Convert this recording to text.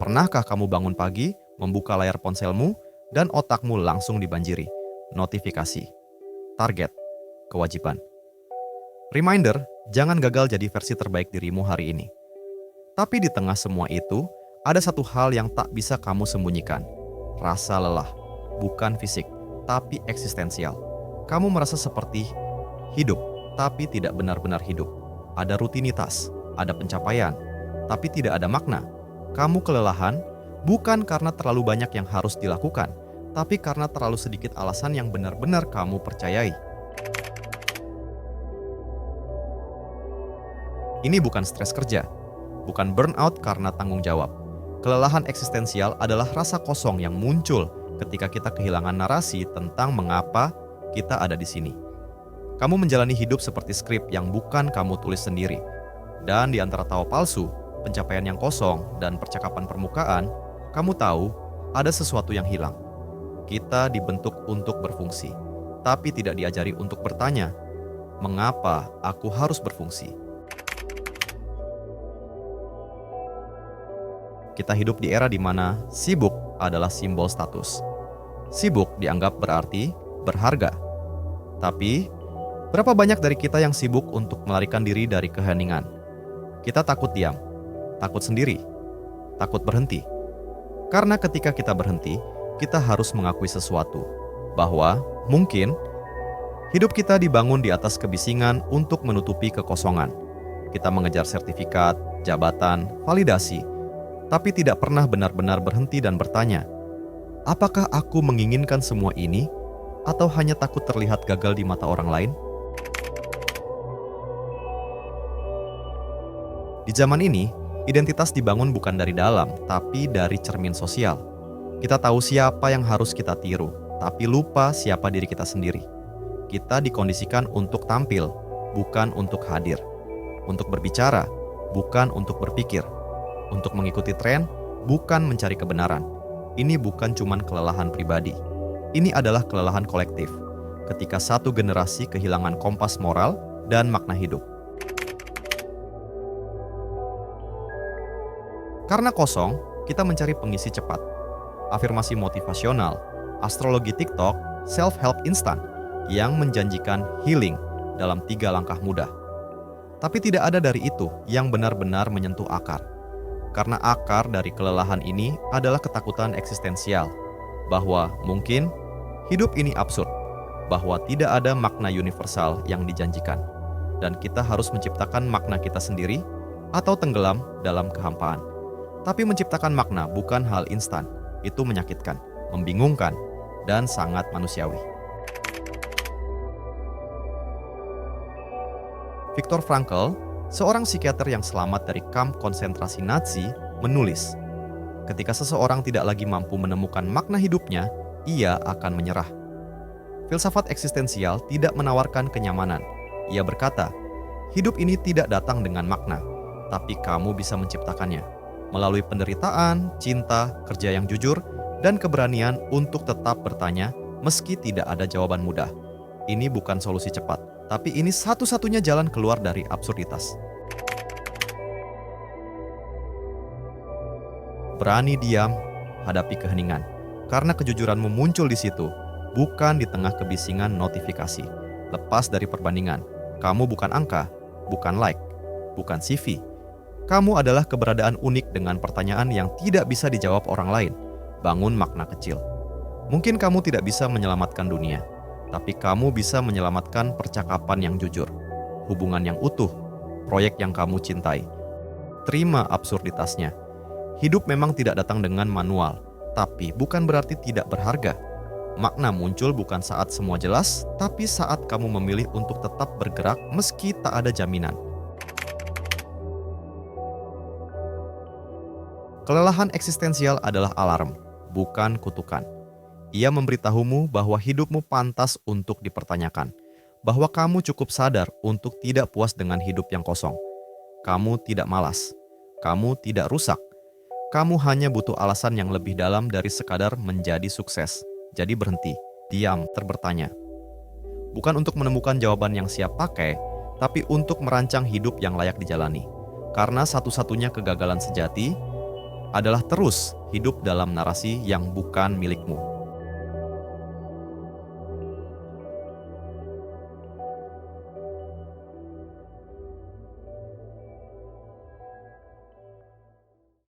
Pernahkah kamu bangun pagi, membuka layar ponselmu, dan otakmu langsung dibanjiri notifikasi, target, kewajiban? Reminder, jangan gagal jadi versi terbaik dirimu hari ini. Tapi di tengah semua itu, ada satu hal yang tak bisa kamu sembunyikan. Rasa lelah, bukan fisik, tapi eksistensial. Kamu merasa seperti hidup, tapi tidak benar-benar hidup. Ada rutinitas, ada pencapaian, tapi tidak ada makna. Kamu kelelahan, bukan karena terlalu banyak yang harus dilakukan, tapi karena terlalu sedikit alasan yang benar-benar kamu percayai. Ini bukan stres kerja, bukan burnout karena tanggung jawab. Kelelahan eksistensial adalah rasa kosong yang muncul ketika kita kehilangan narasi tentang mengapa kita ada di sini. Kamu menjalani hidup seperti skrip yang bukan kamu tulis sendiri. Dan di antara tawa palsu, pencapaian yang kosong, dan percakapan permukaan, kamu tahu ada sesuatu yang hilang. Kita dibentuk untuk berfungsi, tapi tidak diajari untuk bertanya, mengapa aku harus berfungsi? Kita hidup di era di mana sibuk adalah simbol status. Sibuk dianggap berarti berharga. Tapi, berapa banyak dari kita yang sibuk untuk melarikan diri dari keheningan? Kita takut diam, takut sendiri, takut berhenti. Karena ketika kita berhenti, kita harus mengakui sesuatu, bahwa mungkin hidup kita dibangun di atas kebisingan untuk menutupi kekosongan. Kita mengejar sertifikat, jabatan, validasi, tapi tidak pernah benar-benar berhenti dan bertanya, apakah aku menginginkan semua ini, atau hanya takut terlihat gagal di mata orang lain? Di zaman ini, identitas dibangun bukan dari dalam, tapi dari cermin sosial. Kita tahu siapa yang harus kita tiru, tapi lupa siapa diri kita sendiri. Kita dikondisikan untuk tampil, bukan untuk hadir. Untuk berbicara, bukan untuk berpikir. Untuk mengikuti tren, bukan mencari kebenaran. Ini bukan cuma kelelahan pribadi. Ini adalah kelelahan kolektif. Ketika satu generasi kehilangan kompas moral dan makna hidup. Karena kosong, kita mencari pengisi cepat. Afirmasi motivasional, astrologi TikTok, self-help instan yang menjanjikan healing dalam 3 langkah mudah. Tapi tidak ada dari itu yang benar-benar menyentuh akar. Karena akar dari kelelahan ini adalah ketakutan eksistensial, bahwa mungkin hidup ini absurd, bahwa tidak ada makna universal yang dijanjikan, dan kita harus menciptakan makna kita sendiri atau tenggelam dalam kehampaan. Tapi menciptakan makna bukan hal instan, itu menyakitkan, membingungkan, dan sangat manusiawi. Viktor Frankl, seorang psikiater yang selamat dari kamp konsentrasi Nazi, menulis, ketika seseorang tidak lagi mampu menemukan makna hidupnya, ia akan menyerah. Filsafat eksistensial tidak menawarkan kenyamanan. Ia berkata, hidup ini tidak datang dengan makna, tapi kamu bisa menciptakannya melalui penderitaan, cinta, kerja yang jujur, dan keberanian untuk tetap bertanya meski tidak ada jawaban mudah. Ini bukan solusi cepat, tapi ini satu-satunya jalan keluar dari absurditas. Berani diam, hadapi keheningan. Karena kejujuranmu muncul di situ, bukan di tengah kebisingan notifikasi. Lepas dari perbandingan. Kamu bukan angka, bukan like, bukan CV. Kamu adalah keberadaan unik dengan pertanyaan yang tidak bisa dijawab orang lain. Bangun makna kecil. Mungkin kamu tidak bisa menyelamatkan dunia, tapi kamu bisa menyelamatkan percakapan yang jujur, hubungan yang utuh, proyek yang kamu cintai. Terima absurditasnya. Hidup memang tidak datang dengan manual, tapi bukan berarti tidak berharga. Makna muncul bukan saat semua jelas, tapi saat kamu memilih untuk tetap bergerak meski tak ada jaminan. Kelelahan eksistensial adalah alarm, bukan kutukan. Ia memberitahumu bahwa hidupmu pantas untuk dipertanyakan, bahwa kamu cukup sadar untuk tidak puas dengan hidup yang kosong. Kamu tidak malas, kamu tidak rusak. Kamu hanya butuh alasan yang lebih dalam dari sekadar menjadi sukses. Jadi berhenti, diam, bertanya. Bukan untuk menemukan jawaban yang siap pakai, tapi untuk merancang hidup yang layak dijalani. Karena satu-satunya kegagalan sejati adalah terus hidup dalam narasi yang bukan milikmu.